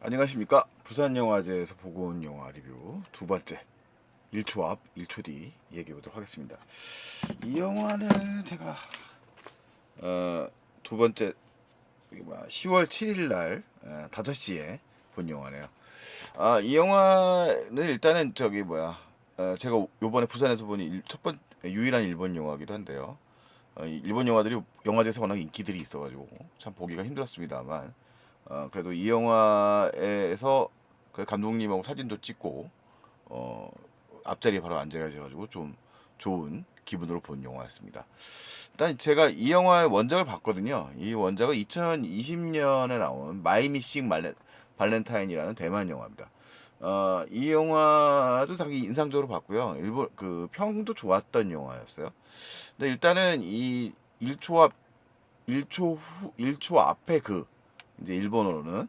안녕하십니까. 부산영화제에서 보고 온 영화 리뷰 두 번째 1초 앞 1초 뒤 얘기해 보도록 하겠습니다. 이 영화는 제가 두 번째 10월 7일 날 5시에 본 영화네요. 이 영화는 일단은 제가 요번에 부산에서 본 첫 번째 유일한 일본 영화기도 한데요. 일본 영화들이 영화제에서 워낙 인기들이 있어가지고 참 보기가 힘들었습니다만 그래도 이 영화에서 그 감독님하고 사진도 찍고 어, 앞자리에 바로 앉아가지고 좀 좋은 기분으로 본 영화였습니다. 일단 제가 이 영화의 원작을 봤거든요. 이 원작은 2020년에 나온 마이 미싱 발렌타인이라는 대만 영화입니다. 이 영화도 당연히 인상적으로 봤고요. 일본 그 평도 좋았던 영화였어요. 근데 일단은 이 1초 앞 1초 후 1초 앞에 그 이제 일본어로는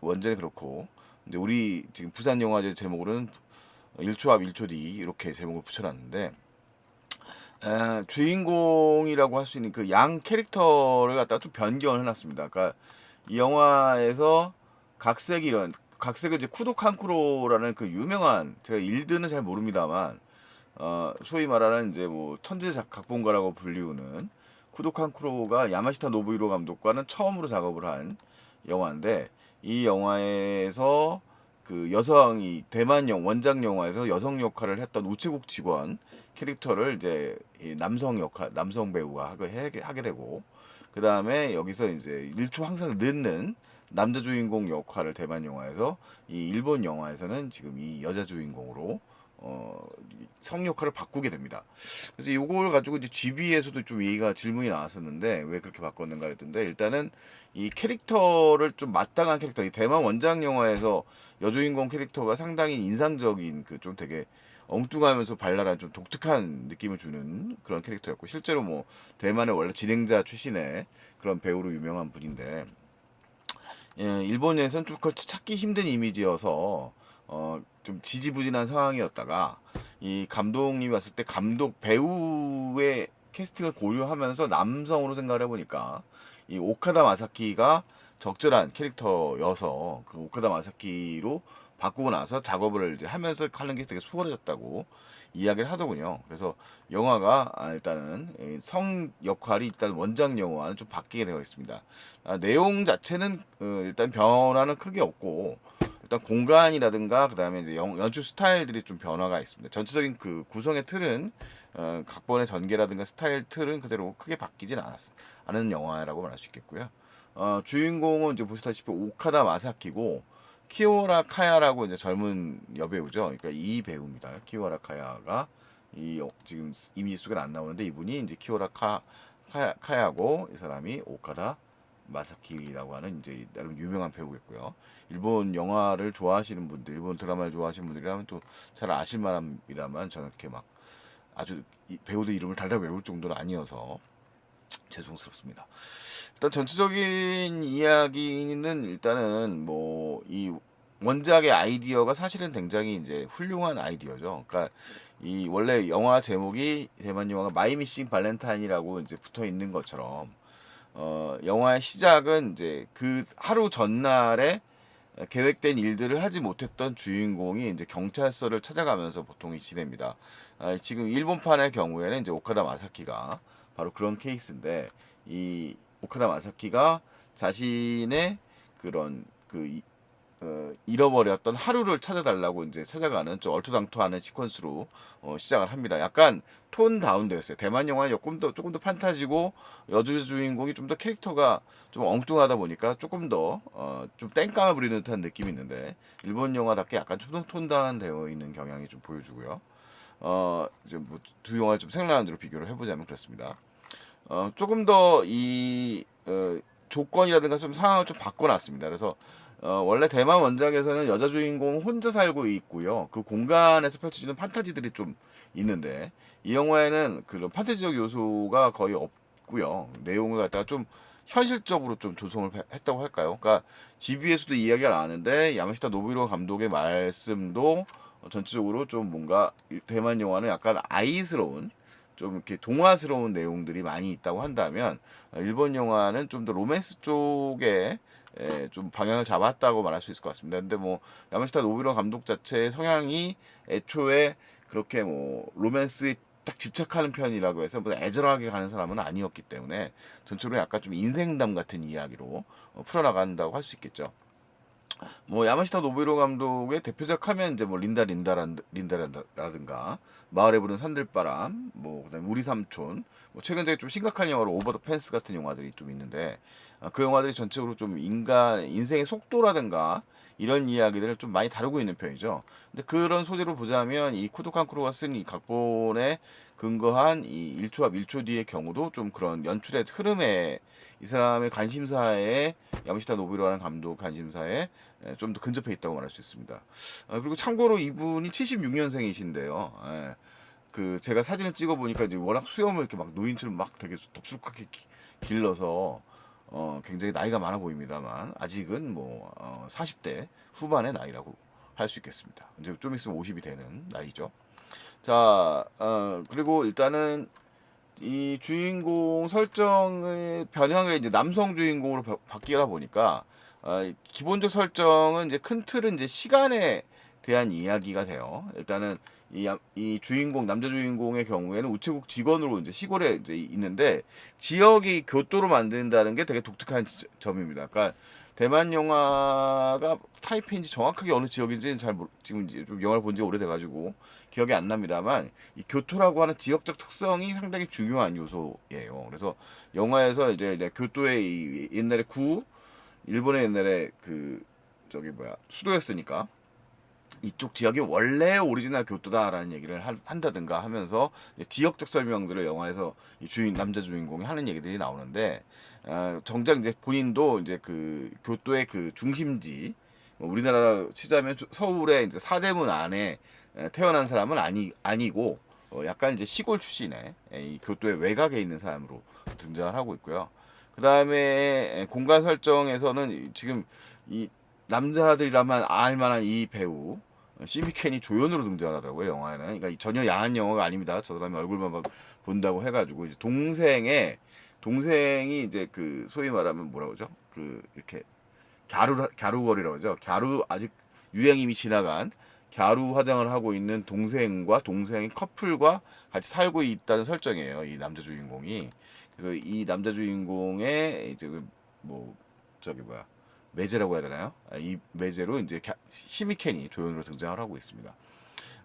원제는 그렇고 근데 우리 지금 부산 영화제 제목으로는 1초 앞 1초 뒤 이렇게 제목을 붙여놨는데 주인공이라고 할 수 있는 그 양 캐릭터를 갖다가 좀 변경을 해놨습니다. 그러니까 이 영화에서 각색을 이제 쿠도칸쿠로라는 그 유명한 제가 일드는 잘 모릅니다만 소위 말하는 이제 뭐 천재 각본가라고 불리우는 쿠도칸쿠로가 야마시타 노부히로 감독과는 처음으로 작업을 한 영화인데 이 영화에서 그 여성이 대만 원작 영화에서 여성 역할을 했던 우체국 직원 캐릭터를 이제 이 남성 배우가 하게 되고 그 다음에 여기서 이제 1초 항상 늦는 남자 주인공 역할을 대만 영화에서 이 일본 영화에서는 지금 이 여자 주인공으로 어, 성 역할을 바꾸게 됩니다. 그래서 이걸 가지고 이제 GB에서도 좀 얘기가 질문이 나왔었는데 왜 그렇게 바꿨는가 했던데 일단은 이 캐릭터를 좀 마땅한 캐릭터, 이 대만 원작 영화에서 여주인공 캐릭터가 상당히 인상적인 그 좀 되게 엉뚱하면서 발랄한 좀 독특한 느낌을 주는 그런 캐릭터였고 실제로 뭐 대만의 원래 진행자 출신의 그런 배우로 유명한 분인데 일본에서는 좀 그걸 찾기 힘든 이미지여서 좀 지지부진한 상황이었다가 이 감독님이 왔을 때 감독 배우의 캐스팅을 고려하면서 남성으로 생각을 해보니까 이 오카다 마사키가 적절한 캐릭터여서 그 오카다 마사키로 바꾸고 나서 작업을 이제 하면서 하는 게 되게 수월해졌다고 이야기를 하더군요. 그래서 영화가 일단은 성 역할이 일단 원작 영화는 좀 바뀌게 되어 있습니다. 내용 자체는 일단 변화는 크게 없고 일단 공간이라든가 그다음에 이제 연출 스타일들이 좀 변화가 있습니다. 전체적인 그 구성의 틀은 각본의 전개라든가 스타일 틀은 그대로 크게 바뀌진 않은 영화라고 말할 수 있겠고요. 주인공은 이제 보시다시피 오카다 마사키고 키오라 카야라고 이제 젊은 여배우죠. 그러니까 이 배우입니다. 키오라 카야가 지금 이미지 속에 안 나오는데 이분이 이제 카야고 이 사람이 오카다 마사키라고 하는 이제 나름 유명한 배우겠고요. 일본 영화를 좋아하시는 분들, 일본 드라마를 좋아하시는 분들이라면 또 잘 아실 만합니다만 저는 이렇게 막 아주 배우들 이름을 달달 외울 정도는 아니어서 죄송스럽습니다. 일단 전체적인 이야기는 일단은 뭐 이 원작의 아이디어가 사실은 굉장히 이제 훌륭한 아이디어죠. 그러니까 이 원래 영화 제목이 대만 영화가 마이 미싱 발렌타인이라고 이제 붙어 있는 것처럼 영화의 시작은 이제 그 하루 전날에 계획된 일들을 하지 못했던 주인공이 이제 경찰서를 찾아가면서 보통 진행됩니다. 지금 일본판의 경우에는 이제 오카다 마사키가 바로 그런 케이스인데 이 오카다 마사키가 자신의 그런 잃어버렸던 하루를 찾아달라고 이제 찾아가는 좀 얼토당토하는 시퀀스로 시작을 합니다. 약간 톤 다운되었어요. 대만 영화는 조금 더 판타지고 여주 주인공이 좀 더 캐릭터가 좀 엉뚱하다 보니까 조금 더 좀 땡깡을 부리는 듯한 느낌이 있는데 일본 영화답게 약간 좀 톤 다운되어 있는 경향이 좀 보여주고요. 이제 뭐두 영화 좀 생각나는 대로 비교를 해보자면 그렇습니다. 조금 더 조건이라든가 좀 상황을 좀 바꿔놨습니다. 그래서 원래 대만 원작에서는 여자 주인공 혼자 살고 있고요. 그 공간에서 펼쳐지는 판타지들이 좀 있는데 이 영화에는 그런 판타지적 요소가 거의 없고요. 내용을 갖다가 좀 현실적으로 좀 조성을 했다고 할까요? 그러니까 GB에서도 이야기가 나왔는데 야마시타 노부히로 감독의 말씀도 전체적으로 좀 뭔가 대만 영화는 약간 아이스러운 좀 이렇게 동화스러운 내용들이 많이 있다고 한다면 일본 영화는 좀 더 로맨스 쪽에 좀 방향을 잡았다고 말할 수 있을 것 같습니다. 근데 뭐 야마시타 노부로 감독 자체의 성향이 애초에 그렇게 뭐 로맨스에 딱 집착하는 편이라고 해서 뭐 애절하게 가는 사람은 아니었기 때문에 전체로 약간 좀 인생담 같은 이야기로 풀어나간다고 할 수 있겠죠. 뭐 야마시타 노부로 감독의 대표작 하면 이제 뭐 린다라든가 마을에 부른 산들바람, 뭐 그다음에 우리 삼촌, 뭐 최근에 좀 심각한 영화로 오버 더 펜스 같은 영화들이 좀 있는데 그 영화들이 전체적으로 좀 인생의 속도라든가 이런 이야기들을 좀 많이 다루고 있는 편이죠. 근데 그런 소재로 보자면 이 쿠도 칸쿠로가 쓴 이 각본에 근거한 이 1초 앞 1초 뒤의 경우도 좀 그런 연출의 흐름에 이 사람의 관심사에 야마시타 노부로라는 감독 관심사에 좀 더 근접해 있다고 말할 수 있습니다. 그리고 참고로 이분이 76년생이신데요. 그 제가 사진을 찍어 보니까 이제 워낙 수염을 이렇게 막 노인처럼 막 되게 덥수룩하게 길러서 굉장히 나이가 많아 보입니다만 아직은 뭐 40대 후반의 나이라고 할 수 있겠습니다. 이제 좀 있으면 50이 되는 나이죠. 자, 그리고 일단은 이 주인공 설정의 변형을 이제 남성 주인공으로 바뀌다 보니까 기본적 설정은 이제 큰 틀은 이제 시간에 대한 이야기가 돼요. 일단은 이 주인공 남자 주인공의 경우에는 우체국 직원으로 이제 시골에 이제 있는데 지역이 교토로 만든다는 게 되게 독특한 점입니다. 그러니까 대만 영화가 타이페인지 정확하게 어느 지역인지는 지금 이제 좀 영화를 본 지 오래돼가지고 기억이 안 납니다만 이 교토라고 하는 지역적 특성이 상당히 중요한 요소예요. 그래서 영화에서 이제 교토의 이 옛날에 일본의 옛날에 그 저기 뭐야 수도였으니까 이쪽 지역이 원래 오리지널 교토다라는 얘기를 한다든가 하면서 지역적 설명들을 영화에서 이 남자 주인공이 하는 얘기들이 나오는데 정작 이제 본인도 이제 그 교토의 그 중심지 뭐 우리나라로 치자면 서울의 이제 사대문 안에 태어난 사람은 아니고 약간 이제 시골 출신의 이 교토의 외곽에 있는 사람으로 등장을 하고 있고요. 그 다음에 공간 설정에서는 지금 이 남자들이라면 알만한 이 배우 시미켄이 조연으로 등장을 하더라고요 영화에는. 그러니까 전혀 야한 영화가 아닙니다. 저 사람이 얼굴만 본다고 해가지고 이제 동생이 이제 그 소위 말하면 뭐라 그러죠? 그 이렇게 갸루거리라고 하죠. 아직 유행 이미 지나간 갸루 화장을 하고 있는 동생과 동생의 커플과 같이 살고 있다는 설정이에요. 이 남자 주인공이. 그래서 이 남자 주인공의 이제 뭐 저기 뭐야 매제라고 해야 되나요? 이 매제로 이제 히미켄이 조연으로 등장을 하고 있습니다.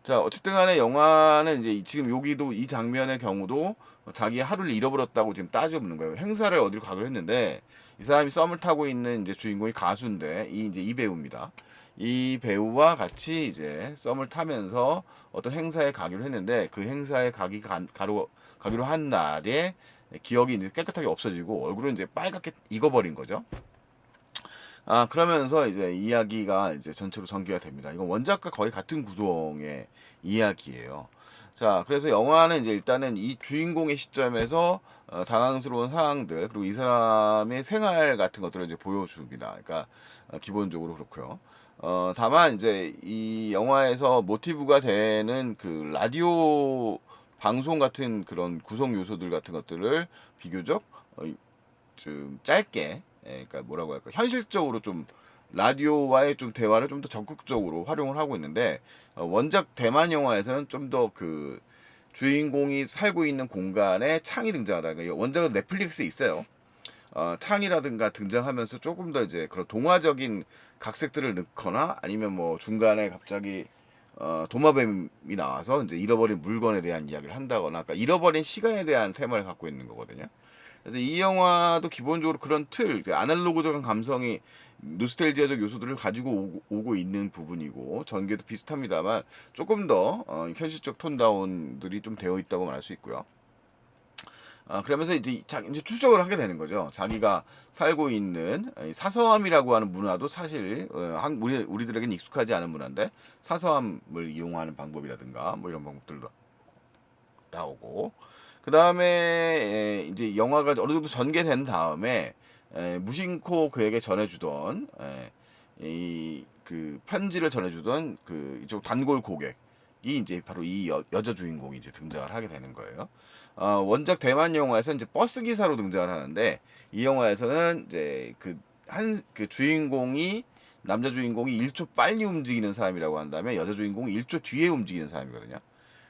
자, 어쨌든 간에 영화는 이제 지금 여기도 이 장면의 경우도 자기 하루를 잃어버렸다고 지금 따져보는 거예요. 행사를 어디로 가기로 했는데 이 사람이 썸을 타고 있는 이제 주인공이 가수인데 이 배우입니다. 이 배우와 같이 이제 썸을 타면서 어떤 행사에 가기로 했는데 그 행사에 가기로 한 날에 기억이 이제 깨끗하게 없어지고 얼굴은 이제 빨갛게 익어버린 거죠. 그러면서 이제 이야기가 이제 전체로 전개가 됩니다. 이건 원작과 거의 같은 구성의 이야기예요. 자, 그래서 영화는 이제 일단은 이 주인공의 시점에서 당황스러운 상황들 그리고 이 사람의 생활 같은 것들을 이제 보여줍니다. 그러니까 기본적으로 그렇고요. 다만 이제 이 영화에서 모티브가 되는 그 라디오 방송 같은 그런 구성 요소들 같은 것들을 비교적 좀 짧게 그러니까 뭐라고 할까 현실적으로 좀 라디오와의 좀 대화를 좀 더 적극적으로 활용을 하고 있는데 원작 대만 영화에서는 좀 더 그 주인공이 살고 있는 공간에 창이 등장하다. 그러니까 원작은 넷플릭스에 있어요. 창이라든가 등장하면서 조금 더 이제 그런 동화적인 각색들을 넣거나 아니면 뭐 중간에 갑자기 도마뱀이 나와서 이제 잃어버린 물건에 대한 이야기를 한다거나 그러니까 잃어버린 시간에 대한 테마를 갖고 있는 거거든요. 그래서 이 영화도 기본적으로 그런 그 아날로그적인 감성이 노스텔지아적 요소들을 가지고 오고 있는 부분이고 전개도 비슷합니다만 조금 더 현실적 톤다운들이 좀 되어 있다고 말할 수 있고요. 그러면서 이제 추적을 하게 되는 거죠. 자기가 살고 있는 사서함이라고 하는 문화도 사실 우리들에게는 익숙하지 않은 문화인데 사서함을 이용하는 방법이라든가 뭐 이런 방법들도 나오고 그 다음에 이제 영화가 어느 정도 전개된 다음에 무심코 그에게 전해주던 이 그 편지를 전해주던 그 이쪽 단골 고객이 이제 바로 이 여자 주인공이 이제 등장을 하게 되는 거예요. 원작 대만 영화에서 이제 버스 기사로 등장을 하는데 이 영화에서는 이제 그 한 그 주인공이 남자 주인공이 1초 빨리 움직이는 사람이라고 한다면 여자 주인공이 1초 뒤에 움직이는 사람이거든요.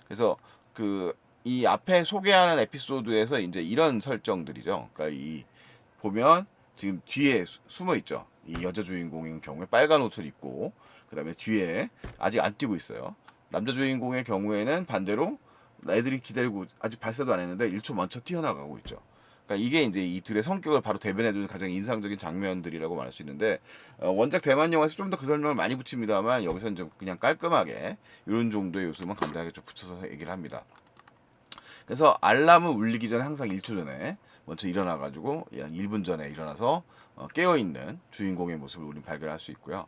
그래서 그 이 앞에 소개하는 에피소드에서 이제 이런 설정들이죠. 그러니까 이 보면 지금 뒤에 숨어 있죠. 이 여자 주인공인 경우에 빨간 옷을 입고 그다음에 뒤에 아직 안 뛰고 있어요. 남자 주인공의 경우에는 반대로 애들이 기다리고 아직 발사도 안 했는데 1초 먼저 뛰어나가고 있죠. 그러니까 이게 이제 이 둘의 성격을 바로 대변해주는 가장 인상적인 장면들이라고 말할 수 있는데 원작 대만 영화에서 좀 더 그 설명을 많이 붙입니다만 여기서는 좀 그냥 깔끔하게 이런 정도의 요소만 간단하게 좀 붙여서 얘기를 합니다. 그래서 알람을 울리기 전에 항상 1초 전에 먼저 일어나가지고 한 1분 전에 일어나서 깨어있는 주인공의 모습을 우리는 발견할 수 있고요.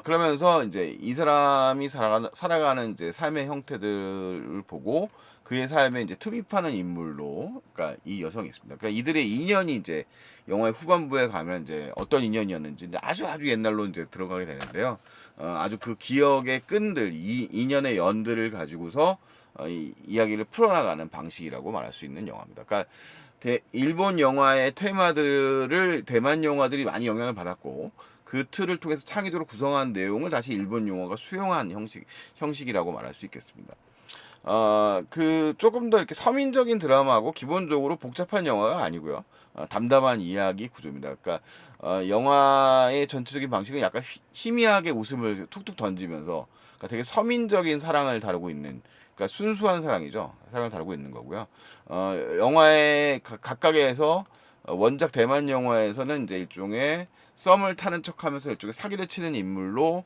그러면서 이제 이 사람이 살아가는 이제 삶의 형태들을 보고 그의 삶에 이제 흡입하는 인물로, 그러니까 이 여성이 있습니다. 그러니까 이들의 인연이 이제 영화의 후반부에 가면 이제 어떤 인연이었는지 아주 옛날로 이제 들어가게 되는데요. 아주 그 기억의 끈들, 이 인연의 연들을 가지고서 이 이야기를 풀어나가는 방식이라고 말할 수 있는 영화입니다. 그러니까 일본 영화의 테마들을 대만 영화들이 많이 영향을 받았고 그 틀을 통해서 창의적으로 구성한 내용을 다시 일본 영화가 수용한 형식이라고 말할 수 있겠습니다. 그 조금 더 이렇게 서민적인 드라마하고 기본적으로 복잡한 영화가 아니고요. 담담한 이야기 구조입니다. 그러니까 영화의 전체적인 방식은 약간 희미하게 웃음을 툭툭 던지면서 그러니까 되게 서민적인 사랑을 다루고 있는, 그러니까 순수한 사랑이죠. 사랑을 다루고 있는 거고요. 영화의 각각에서 원작 대만 영화에서는 이제 일종의 썸을 타는 척하면서 일종의 사기를 치는 인물로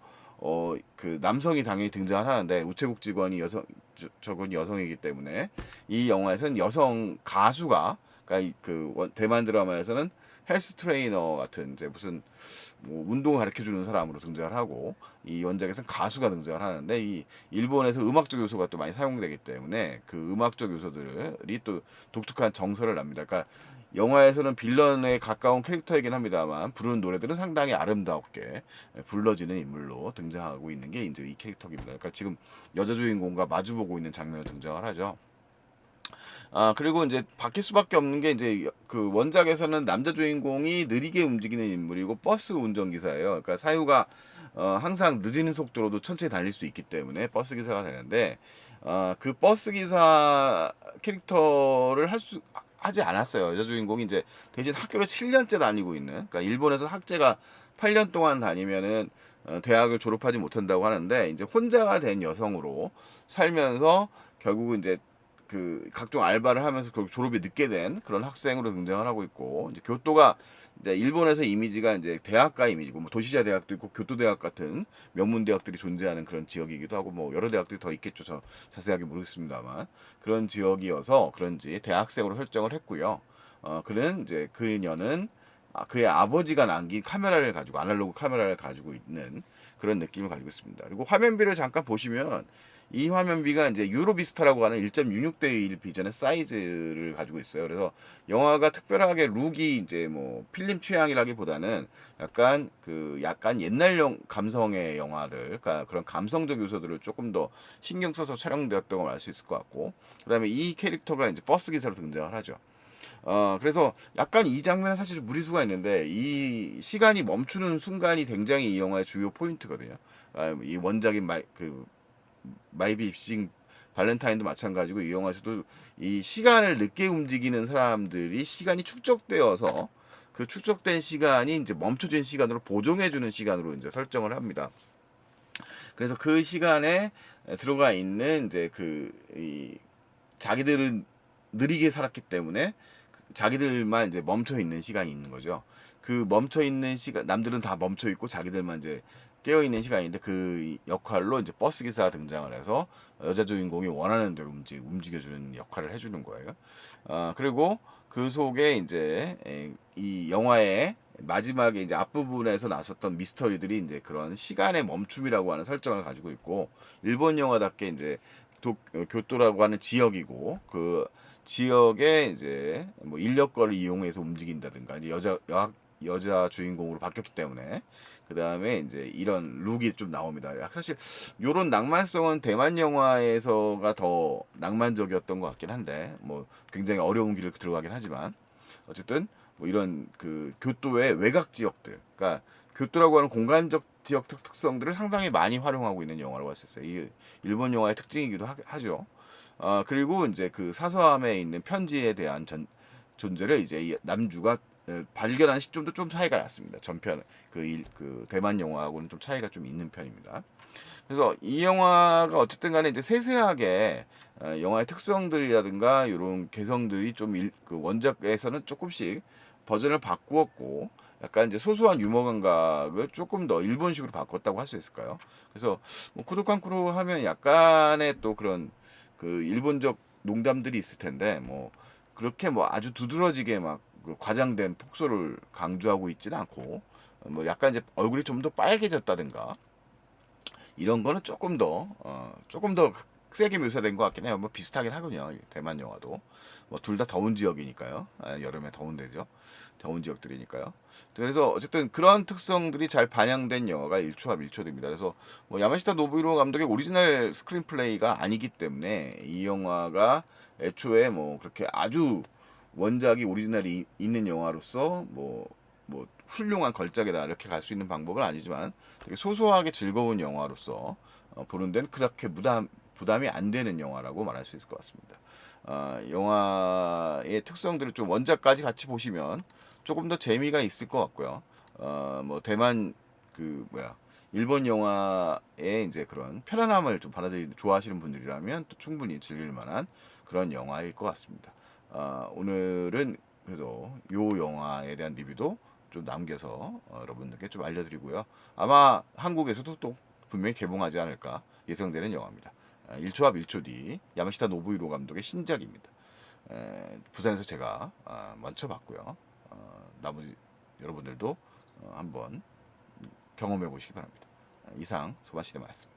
그 남성이 당연히 등장을 하는데 우체국 직원이 저건 여성이기 때문에 이 영화에서는 여성 가수가, 그러니까 대만 드라마에서는 헬스 트레이너 같은 이제 무슨 뭐 운동을 가르쳐 주는 사람으로 등장을 하고 이 원작에서는 가수가 등장을 하는데 이 일본에서 음악적 요소가 또 많이 사용되기 때문에 그 음악적 요소들이 또 독특한 정서를 납니다. 그러니까 영화에서는 빌런에 가까운 캐릭터이긴 합니다만 부르는 노래들은 상당히 아름답게 불러지는 인물로 등장하고 있는 게 이제 이 캐릭터입니다. 그러니까 지금 여자 주인공과 마주보고 있는 장면으로 등장을 하죠. 그리고 이제 바뀔 수밖에 없는 게 이제 그 원작에서는 남자 주인공이 느리게 움직이는 인물이고 버스 운전기사예요. 그러니까 사유가 항상 늦은 속도로도 천천히 달릴 수 있기 때문에 버스 기사가 되는데 그 버스 기사 캐릭터를 하지 않았어요. 여자 주인공이 이제 대신 학교를 7년째 다니고 있는, 그러니까 일본에서 학제가 8년 동안 다니면은 대학을 졸업하지 못한다고 하는데 이제 혼자가 된 여성으로 살면서 결국은 이제 그 각종 알바를 하면서 결국 졸업이 늦게 된 그런 학생으로 등장을 하고 있고, 이제 교토가 이제 일본에서 이미지가 이제 대학가 이미지고 뭐 도시자 대학도 있고 교토 대학 같은 명문 대학들이 존재하는 그런 지역이기도 하고 뭐 여러 대학들이 더 있겠죠. 저 자세하게 모르겠습니다만 그런 지역이어서 그런지 대학생으로 설정을 했고요. 그는 이제 그녀는 그의 아버지가 남긴 카메라를 가지고 아날로그 카메라를 가지고 있는 그런 느낌을 가지고 있습니다. 그리고 화면비를 잠깐 보시면 이 화면비가 이제 유로비스타라고 하는 1.66대 1 비전의 사이즈를 가지고 있어요. 그래서 영화가 특별하게 룩이 이제 뭐 필름 취향이라기보다는 약간 옛날형 감성의 영화들, 그러니까 그런 감성적 요소들을 조금 더 신경 써서 촬영되었던 걸 알 수 있을 것 같고, 그다음에 이 캐릭터가 이제 버스 기사로 등장을 하죠. 그래서 약간 이 장면은 사실 무리수가 있는데 이 시간이 멈추는 순간이 굉장히 이 영화의 주요 포인트거든요. 이 원작인 마이비 입싱 발렌타인도 마찬가지고 이 영화에서도 이 시간을 늦게 움직이는 사람들이 시간이 축적되어서 그 축적된 시간이 이제 멈춰진 시간으로 보정해주는 시간으로 이제 설정을 합니다. 그래서 그 시간에 들어가 있는 이제 자기들은 느리게 살았기 때문에 자기들만 이제 멈춰 있는 시간이 있는 거죠. 그 멈춰 있는 시간, 남들은 다 멈춰 있고 자기들만 이제 깨어 있는 시간인데 그 역할로 이제 버스 기사가 등장을 해서 여자 주인공이 원하는 대로 움직여주는 역할을 해주는 거예요. 그리고 그 속에 이제 이 영화의 마지막에 이제 앞부분에서 나섰던 미스터리들이 이제 그런 시간의 멈춤이라고 하는 설정을 가지고 있고, 일본 영화답게 이제 교토라고 하는 지역이고 그 지역에 이제 뭐 인력거를 이용해서 움직인다든가 이제 여자 주인공으로 바뀌었기 때문에 그 다음에 이제 이런 룩이 좀 나옵니다. 사실 요런 낭만성은 대만 영화에서가 더 낭만적이었던 것 같긴 한데 뭐 굉장히 어려운 길을 들어가긴 하지만 어쨌든 뭐 이런 그 교토의 외곽 지역들, 그러니까 교토라고 하는 공간적 지역적 특성들을 상당히 많이 활용하고 있는 영화라고 할 수 있어요. 이게 일본 영화의 특징이기도 하죠. 그리고 이제 그 사서함에 있는 편지에 대한 존재를 이제 이 남주가 발견한 시점도 좀 차이가 났습니다. 전편 그 대만 영화하고는 좀 차이가 좀 있는 편입니다. 그래서 이 영화가 어쨌든 간에 이제 세세하게 영화의 특성들이라든가 이런 개성들이 좀 그 원작에서는 조금씩 버전을 바꾸었고 약간 이제 소소한 유머 감각을 조금 더 일본식으로 바꿨다고 할 수 있을까요? 그래서 뭐 쿠도칸쿠로 하면 약간의 또 그런 그 일본적 농담들이 있을 텐데 뭐 그렇게 뭐 아주 두드러지게 막그 과장된 폭소를 강조하고 있지는 않고 뭐 약간 이제 얼굴이 좀 더 빨개졌다든가 이런 거는 조금 더 세게 묘사된 것 같긴 해요. 뭐 비슷하긴 하군요. 대만 영화도 뭐 둘 다 더운 지역이니까요. 여름에 더운 데죠. 더운 지역들이니까요. 그래서 어쨌든 그런 특성들이 잘 반영된 영화가 1초와 1초입니다. 그래서 뭐 야마시타 노부히로 감독의 오리지널 스크린 플레이가 아니기 때문에 이 영화가 애초에 뭐 그렇게 아주 원작이 오리지널이 있는 영화로서 뭐 훌륭한 걸작이다 이렇게 갈 수 있는 방법은 아니지만 되게 소소하게 즐거운 영화로서 보는 데는 그렇게 부담이 안 되는 영화라고 말할 수 있을 것 같습니다. 영화의 특성들을 좀 원작까지 같이 보시면 조금 더 재미가 있을 것 같고요. 뭐 대만 그 뭐야 일본 영화의 이제 그런 편안함을 좀 받아들이 좋아하시는 분들이라면 또 충분히 즐길 만한 그런 영화일 것 같습니다. 오늘은 그래서 요 영화에 대한 리뷰도 좀 남겨서 여러분들께 좀 알려드리고요. 아마 한국에서도 또 분명히 개봉하지 않을까 예상되는 영화입니다. 1초 앞 1초 뒤 야마시타 노부히로 감독의 신작입니다. 부산에서 제가 먼저 봤고요. 나머지 여러분들도 한번 경험해 보시기 바랍니다. 이상 소마시대 말씀.